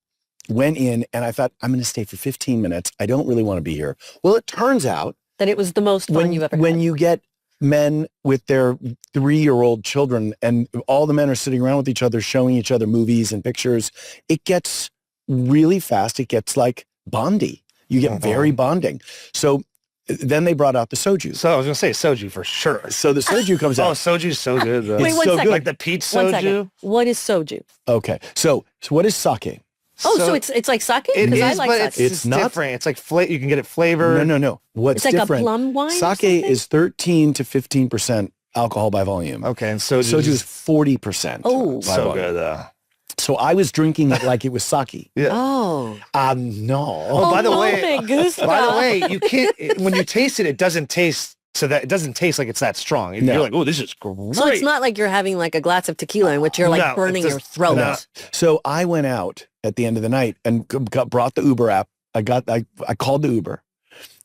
went in, and I thought, I'm going to stay for 15 minutes. I don't really want to be here. Well, it turns out that it was the most fun you've ever had. When you get men with their 3-year-old children and all the men are sitting around with each other, showing each other movies and pictures, it gets really fast. It gets like bondy. You get very bonding. So then they brought out the soju. So I was going to say soju for sure. So the soju comes out. Oh, soju's so good. Though. Wait, one second. Like the peach One soju. second. What is soju? Okay. So what is sake? Oh, so it's like sake? It Because is, I like but sake. It's not different. It's like you can get it flavored. No. What's It's like different? a plum wine or Sake something? is 13 to 15% alcohol by volume. Okay, and soju Soju is 40%. Oh. by so volume. good. So I was drinking it like it was sake. Yeah. Oh. No. Oh, by the way, Gustav. by the way, you can't. When you taste it, it doesn't taste like it's that strong. No. You're like, oh, this is great. So it's not like you're having like a glass of tequila in which you're like No, burning it's your just- throat. no. So I went out at the end of the night and brought the Uber app. I called the Uber,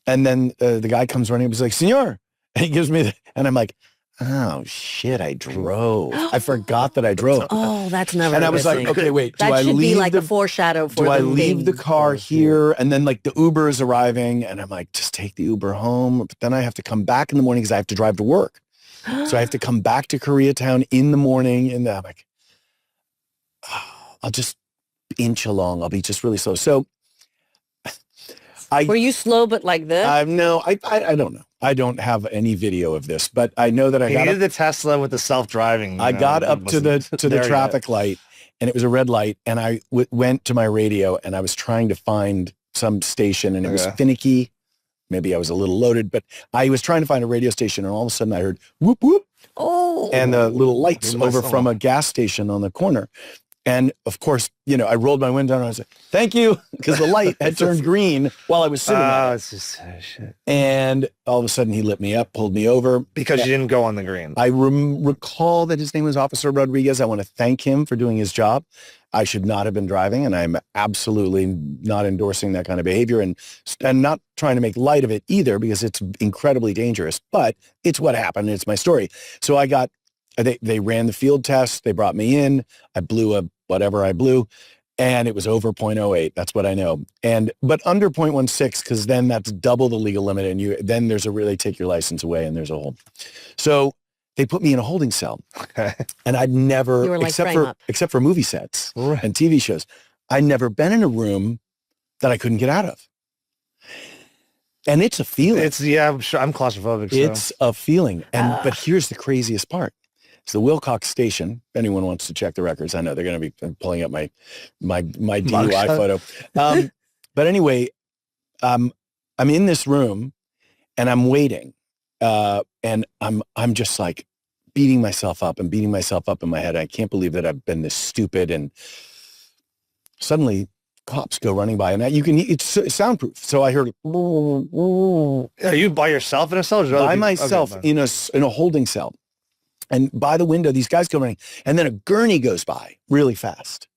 and then the guy comes running. He was like, "Senor," and he gives me and I'm like, "Oh shit, I drove. I forgot that I drove." Oh, that's never. And a I was good like, thing. "Okay, wait. That do I should leave be like the a foreshadow for do I the leave the thing. car here?" And then like the Uber is arriving, and I'm like, "Just take the Uber home." But then I have to come back in the morning because I have to drive to work. So I have to come back to Koreatown in the morning, and I'm like, I'll just inch along. I'll be just really slow. So Were you slow but like this? no, I don't know. I don't have any video of this, but I know that I He got needed up, the Tesla with the self-driving. I got up to the traffic light, and it was a red light, and I went to my radio, and I was trying to find some station, and it was finicky. Maybe I was a little loaded, but I was trying to find a radio station, and all of a sudden I heard whoop whoop, and the little lights over from a gas station on the corner. And of course, I rolled my window down and I was like, "Thank you," because the light had turned green while I was sitting there. It's just shit. And all of a sudden he lit me up, pulled me over. Because you didn't go on the green. I recall that his name was Officer Rodriguez. I want to thank him for doing his job. I should not have been driving, and I'm absolutely not endorsing that kind of behavior and not trying to make light of it either, because it's incredibly dangerous, but it's what happened. It's my story. So they ran the field test. They brought me in. I blew whatever I blew. and it was over 0.08. That's what I know. But under 0.16, because then that's double the legal limit, and then there's they take your license away, and there's a whole. So they put me in a holding cell, and I'd never, You were like, except for movie sets and TV shows, I'd never been in a room that I couldn't get out of. And it's a feeling. I'm sure I'm claustrophobic. It's a feeling. But here's the craziest part. It's the Wilcox station. If anyone wants to check the records, I know they're going to be pulling up my DUI photo. But anyway, I'm in this room and I'm waiting. And I'm just like beating myself up in my head. I can't believe that I've been this stupid. And suddenly cops go running by, and it's soundproof. So I heard. Are you by yourself in a cell? By myself in a holding cell, and by the window, these guys go running, and then a gurney goes by really fast,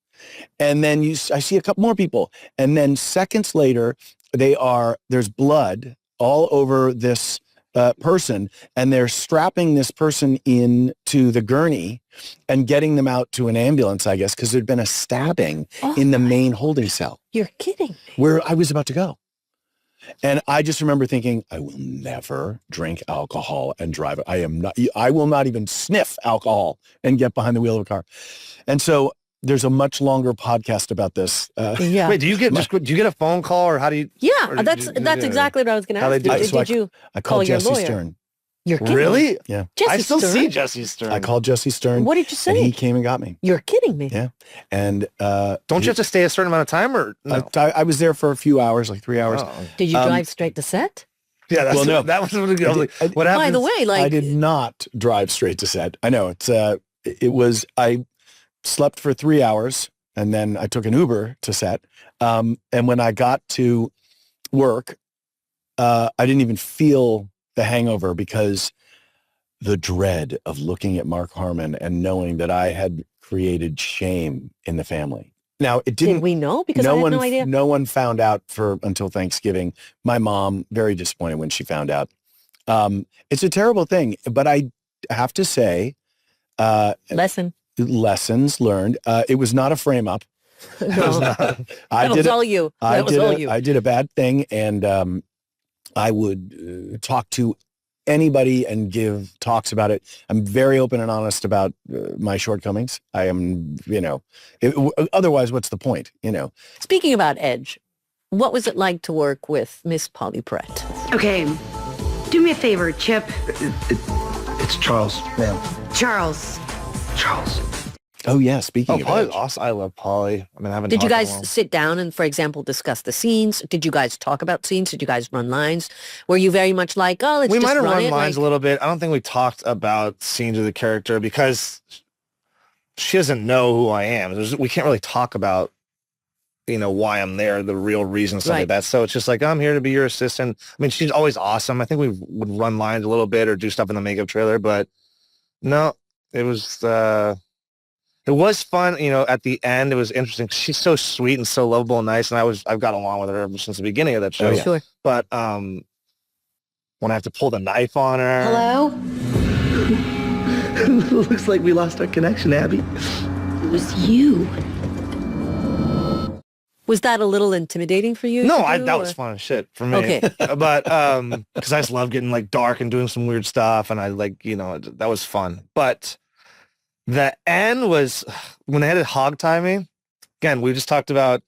and then I see a couple more people, and then seconds later, there's blood all over this person, and they're strapping this person into the gurney and getting them out to an ambulance, I guess, because there'd been a stabbing in the main holding cell. You're kidding me. Where I was about to go. And I just remember thinking, I will never drink alcohol and drive. I will not even sniff alcohol and get behind the wheel of a car. And so there's a much longer podcast about this. Yeah. Wait, do you get a phone call, or how do you? Yeah, that's exactly what I was going to ask. I you call call your Jesse lawyer? Stern. You're kidding Really? me. Yeah. Jesse I still Stern? see Jesse Stern. I called Jesse Stern. What did you say? And he came and got me. You're kidding me. Yeah. And don't you have to stay a certain amount of time, or no? I was there for a few hours, like 3 hours. Oh. Did you drive straight to set? Yeah, Well, no. that was what happened. By the way, I did not drive straight to set. I know I slept for 3 hours, and then I took an Uber to set. And when I got to work, I didn't even feel the hangover, because the dread of looking at Mark Harmon and knowing that I had created shame in the family. Now, it didn't. Did we know? Because I had no idea. No one found out until Thanksgiving. My mom, very disappointed when she found out. It's a terrible thing, but I have to say, lessons learned. It was not a frame up. No. That was all you. I did a bad thing, and I would talk to anybody and give talks about it. I'm very open and honest about my shortcomings. I am, otherwise, what's the point, Speaking about Edge, what was it like to work with Miss Polly Pratt? Okay, do me a favor, Chip. It's Charles, ma'am. Charles. Oh, yeah. Speaking of Polly's Edge. awesome. I love Polly. I mean, I haven't. Did you talked to guys him. sit down and, for example, discuss the scenes? Did you guys talk about scenes? Did you guys run lines? Were you very much like, let's We just might have run run it? lines a little bit. I don't think we talked about scenes of the character, because she doesn't know who I am. We can't really talk about, why I'm there, the real reason, stuff like that. So it's just like, I'm here to be your assistant. I mean, she's always awesome. I think we would run lines a little bit or do stuff in the makeup trailer, but no, it was fun. At the end, it was interesting. She's so sweet and so lovable and nice, and I've got along with her ever since the beginning of that show. Oh, yeah. Sure. But when I have to pull the knife on her. Hello? Looks like we lost our connection, Abby. It was you. Was that a little intimidating for you? No, to do, that or- was fun as shit for me. Okay. But because I just love getting like dark and doing some weird stuff, and I that was fun. But the end was when they had to hog-tie me. Again, we just talked about,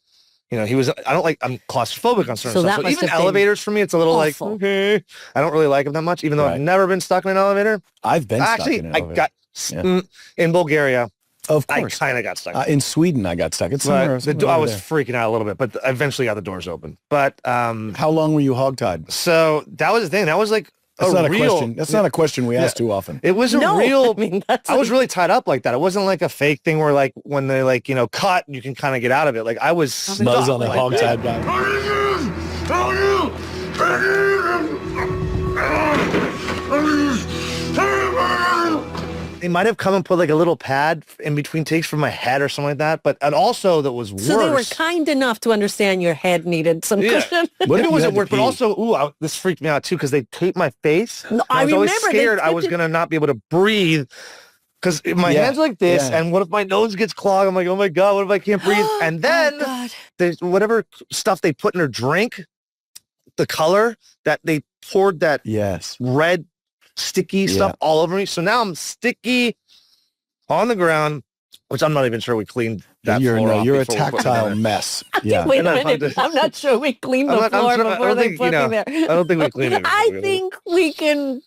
I'm claustrophobic on certain So stuff. that So must even have been elevators for me, it's a little awful. like, okay, I don't really like them that much, even though Right. I've never been stuck in an elevator. I've been stuck Actually, in an I elevator. got in Bulgaria. Of I course. kind of got stuck. In Sweden, I got stuck. It's somewhere, But I was freaking out a little bit, but I eventually got the doors open. But How long were you hog-tied? so that was the thing. That was like That's not a real question. That's not a question we ask too often. It was a No, real. I mean, that's I was really tied up like that. It wasn't like a fake thing where like when they cut, you can kind of get out of it. Like I was Buzz stuck on the like hog-tied guy. They might have come and put like a little pad in between takes for my head or something like that. But and also that was worse. So they were kind enough to understand your head needed some Yeah. cushion. What if it you wasn't had to work, but pee? also, this freaked me out too because they taped my face. No, And I I was always remember they scared I taped was it- gonna not be able to breathe Because my Yeah, hands are like this, yeah. and what if my nose gets clogged? I'm like, oh my God, what if I can't breathe? And then God. there's whatever stuff they put in her drink, the color that they poured that Yes. red sticky stuff all over me. So now I'm sticky on the ground, which I'm not even sure we cleaned that floor off You're a before we put it in tactile there. mess. Yeah. Wait a And I minute. find it- I'm not sure we cleaned the I'm floor sure- I before don't they think, put me there. I don't think we cleaned it. I think we can.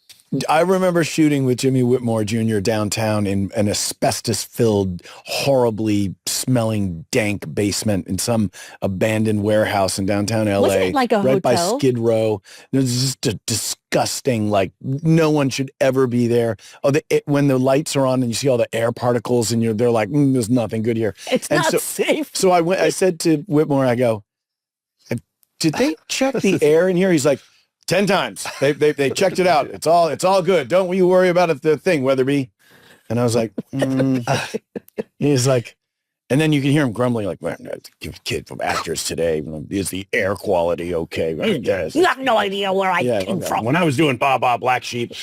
I remember shooting with Jimmy Whitmore Jr. downtown in an asbestos-filled, horribly smelling, dank basement in some abandoned warehouse in downtown LA. Wasn't it like a right by hotel? Skid Row. It was just a disgusting, like no one should ever be there. When the lights are on and you see all the air particles and they're like, there's nothing good here. It's And not so- safe. So I said to Whitmore, I go, did they check the air in here? He's like, 10 times. They checked it out. It's all good. Don't you worry about it, the thing, Weatherby. And I was like, he's like, and then you can hear him grumbling like, well, kid from actors today, is the air quality okay? Yes. You have no idea where I came from. When I was doing Baba Black Sheep.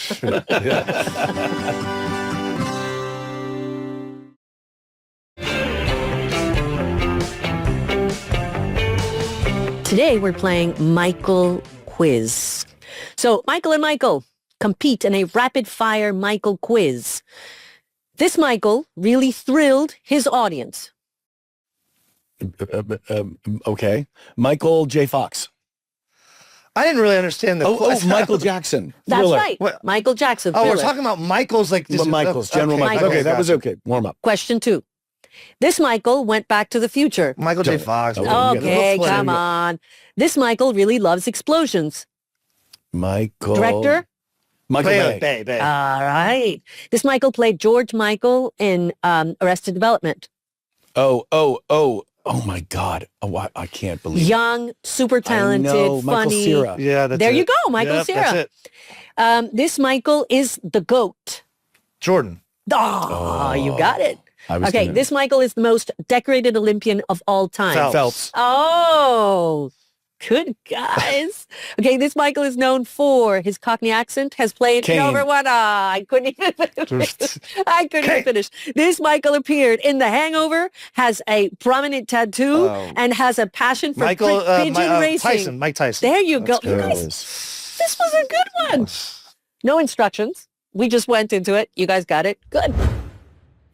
Today we're playing Michael Quiz. So Michael and Michael compete in a rapid-fire Michael quiz. This Michael really thrilled his audience. Okay. Michael J. Fox. I didn't really understand the question. Michael Jackson. That's Thriller. right. What? Michael Jackson. Oh, we're Thriller. talking about Michael's like this. Michael's, General okay, Michael. Okay, that was gotcha. okay. Warm up. Question 2. This Michael went back to the future. Michael J. Fox. Oh, Okay, Flynn. come on. This Michael really loves explosions. Michael. Director? Michael Bay. Bay. All right. This Michael played George Michael in Arrested Development. Oh my God. Oh, I can't believe it. Young, super talented, I know, Michael funny. Cera. Yeah, that's There it. you go, Michael Yep, Cera. That's it. This Michael is the GOAT. Jordan. Oh, you got it. I was Okay, gonna- this Michael is the most decorated Olympian of all time. Phelps. Oh, good guys. Okay, this Michael is known for his Cockney accent, has played Kane. over one. I couldn't even finish. I couldn't even finish. This Michael appeared in The Hangover, has a prominent tattoo, Oh. and has a passion for Michael pigeon racing. Mike Tyson. There you go. That's You good. guys, this was a good one. No instructions. We just went into it. You guys got it. Good.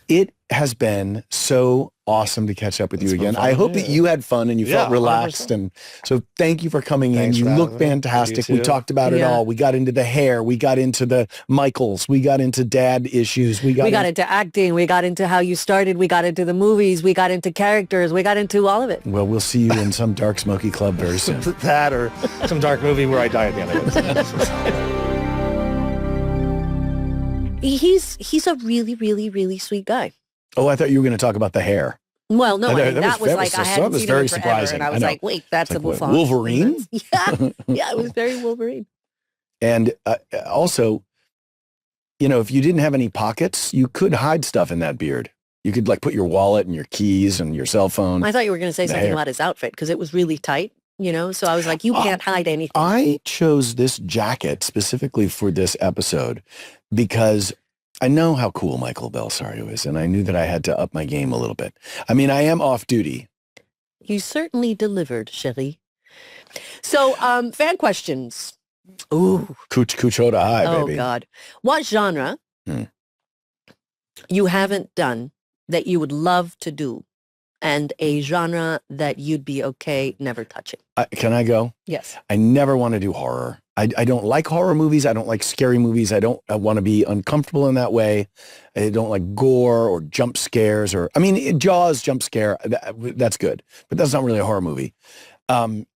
It has been so awesome to catch up with you It's been again. fun, I hope yeah. that you had fun and you Yeah, felt relaxed. 100%. And so thank you for coming Thanks in. for You look having me. fantastic. You We too. talked about it Yeah. all. We got into the hair. We got into the Michaels. We got into dad issues. We got into acting. We got into how you started. We got into the movies. We got into characters. We got into all of it. Well, we'll see you in some dark, smoky club very soon. That or some dark movie where I die at the end of it. He's a really, really, really sweet guy. Oh, I thought you were going to talk about the hair. Well, no, I know, I mean, that that was was like, I that hadn't was seen very him forever, surprising. and I I was know. like, wait, that's It's a like, what, Buffon. Wolverine? Yeah, it was very Wolverine. And also, if you didn't have any pockets, you could hide stuff in that beard. You could like put your wallet and your keys and your cell phone. I thought you were going to say The something hair. about his outfit because it was really tight, so I was like, you can't hide anything. I chose this jacket specifically for this episode because I know how cool Michael Bellisario is, and I knew that I had to up my game a little bit. I mean, I am off duty. You certainly delivered, Sherry. So, fan questions. Ooh. Cooch Hoda high, Oh, baby. God. What genre you haven't done that you would love to do, and a genre that you'd be okay never touching? Can I go? Yes. I never want to do horror. I don't like horror movies. I don't like scary movies. I want to be uncomfortable in that way. I don't like gore or jump scares Jaws jump scare. That's good, but that's not really a horror movie. And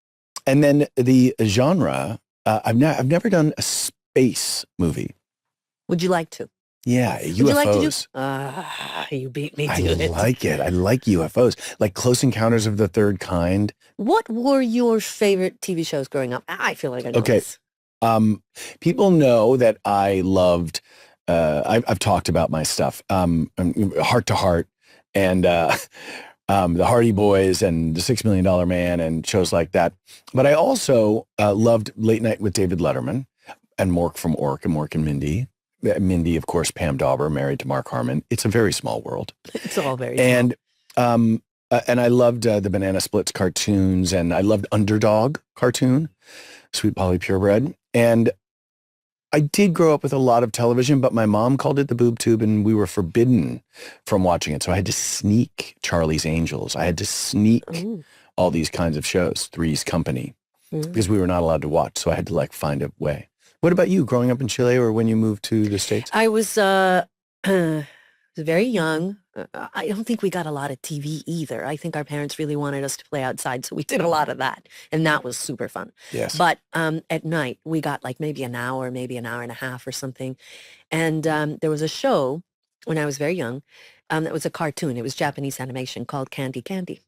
then the genre, I've never done a space movie. Would you like to? Yeah, Would UFOs. you like to do? You beat me to I it. like it. I like UFOs, like Close Encounters of the Third Kind. What were your favorite TV shows growing up? I feel like I know Okay. this. People know that I loved. I've talked about my stuff. Heart to Heart, and the Hardy Boys, and the $6 Million Man, and shows like that. But I also loved Late Night with David Letterman, and Mork from Ork and Mork and Mindy. Mindy, of course, Pam Dauber, married to Mark Harmon. It's a very small world. It's all very And I loved the Banana Splits cartoons, and I loved Underdog cartoon, Sweet Polly Purebred. And I did grow up with a lot of television, but my mom called it the boob tube, and we were forbidden from watching it. So I had to sneak Charlie's Angels. I had to sneak all these kinds of shows, Three's Company, because we were not allowed to watch. So I had to like find a way. What about you, growing up in Chile or when you moved to the States? I was very young. I don't think we got a lot of TV either. I think our parents really wanted us to play outside, so we did a lot of that, and that was super fun. Yes. But at night, we got like maybe an hour and a half or something. And there was a show when I was very young that was a cartoon. It was Japanese animation called Candy Candy.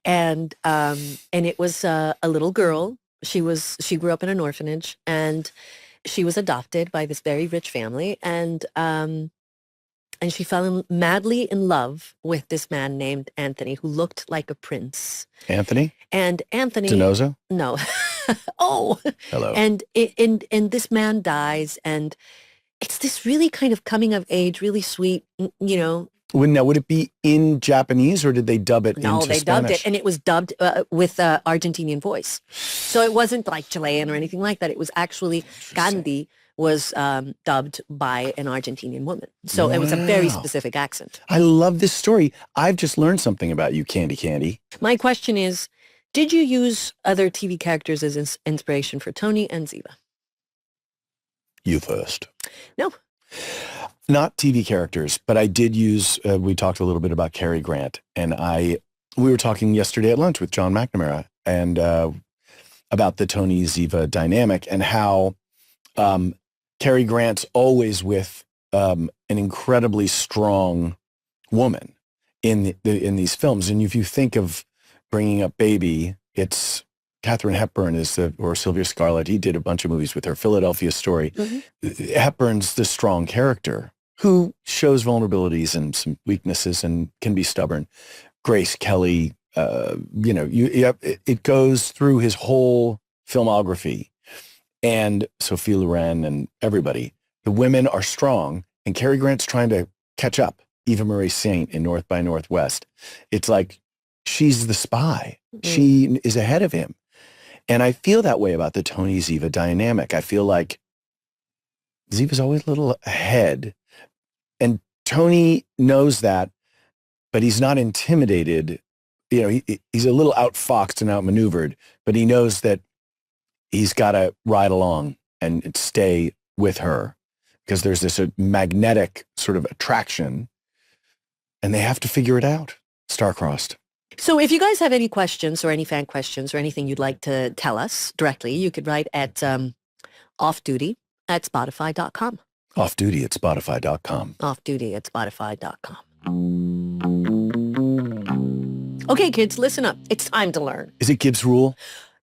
And it was a little girl. She grew up in an orphanage, and she was adopted by this very rich family, and she fell madly in love with this man named Anthony, who looked like a prince. Anthony? And Anthony... Denozo? No. Oh. Hello. And this man dies, and it's this really kind of coming of age, really sweet, you know. Now, would it be in Japanese, or did they dub it into Spanish? No, they dubbed it, and it was dubbed with Argentinian voice. So it wasn't like Chilean or anything like that. It was actually Candy was dubbed by an Argentinian woman. So it was a very specific accent. I love this story. I've just learned something about you, Candy Candy. My question is, did you use other TV characters as inspiration for Tony and Ziva? You first. No. Not TV characters, but I did use, we talked a little bit about Cary Grant, and we were talking yesterday at lunch with John McNamara and about the Tony Ziva dynamic and how Cary Grant's always with an incredibly strong woman in these films. And if you think of Bringing Up Baby, it's Katharine Hepburn or Sylvia Scarlett. He did a bunch of movies with her. Philadelphia Story. Mm-hmm. Hepburn's the strong character who shows vulnerabilities and some weaknesses and can be stubborn. Grace Kelly, it goes through his whole filmography. And Sophie Loren and everybody. The women are strong, and Cary Grant's trying to catch up. Eva Marie Saint in North by Northwest. It's like she's the spy. Mm-hmm. She is ahead of him. And I feel that way about the Tony Ziva dynamic. I feel like Ziva's always a little ahead. And Tony knows that, but he's not intimidated. You know, he's a little outfoxed and outmaneuvered, but he knows that he's got to ride along and stay with her because there's this magnetic sort of attraction, and they have to figure it out, star-crossed. So if you guys have any questions or any fan questions or anything you'd like to tell us directly, you could write at offduty@spotify.com. Offduty@spotify.com. Offduty@spotify.com. Okay, kids, listen up. It's time to learn. Is it Gibbs rule?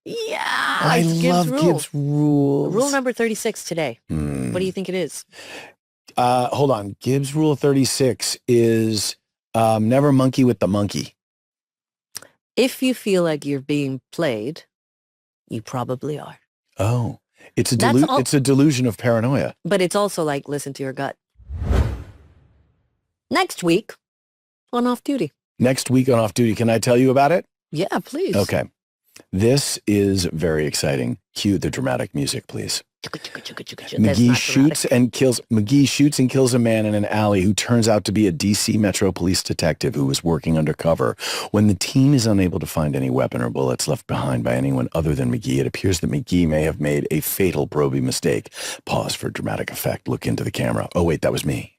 Yeah. I love Gibbs rules. Rule number 36 today. What do you think it is? Hold on. Gibbs rule 36 is never monkey with the monkey. If you feel like you're being played, you probably are. Oh, it's a delusion of paranoia. But it's also like, listen to your gut. Next week on Off Duty. Next week on Off Duty. Can I tell you about it? Yeah, please. Okay. This is very exciting. Cue the dramatic music, please. McGee shoots and kills a man in an alley who turns out to be a DC Metro Police detective who was working undercover. When the team is unable to find any weapon or bullets left behind by anyone other than McGee, it appears that McGee may have made a fatal probing mistake. Pause for dramatic effect. Look into the camera. Oh, wait, that was me.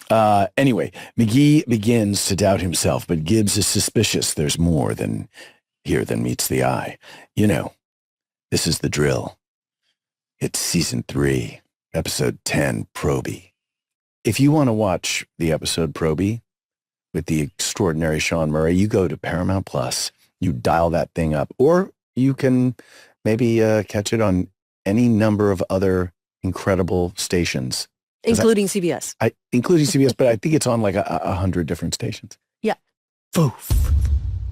Anyway, McGee begins to doubt himself, but Gibbs is suspicious. There's more than meets the eye. You know, this is the drill. It's season 3, episode 10, Proby. If you want to watch the episode Proby with the extraordinary Sean Murray, you go to Paramount Plus, you dial that thing up, or you can maybe catch it on any number of other incredible stations. Including CBS. Including CBS, but I think it's on like 100 different stations. Yeah. Foof.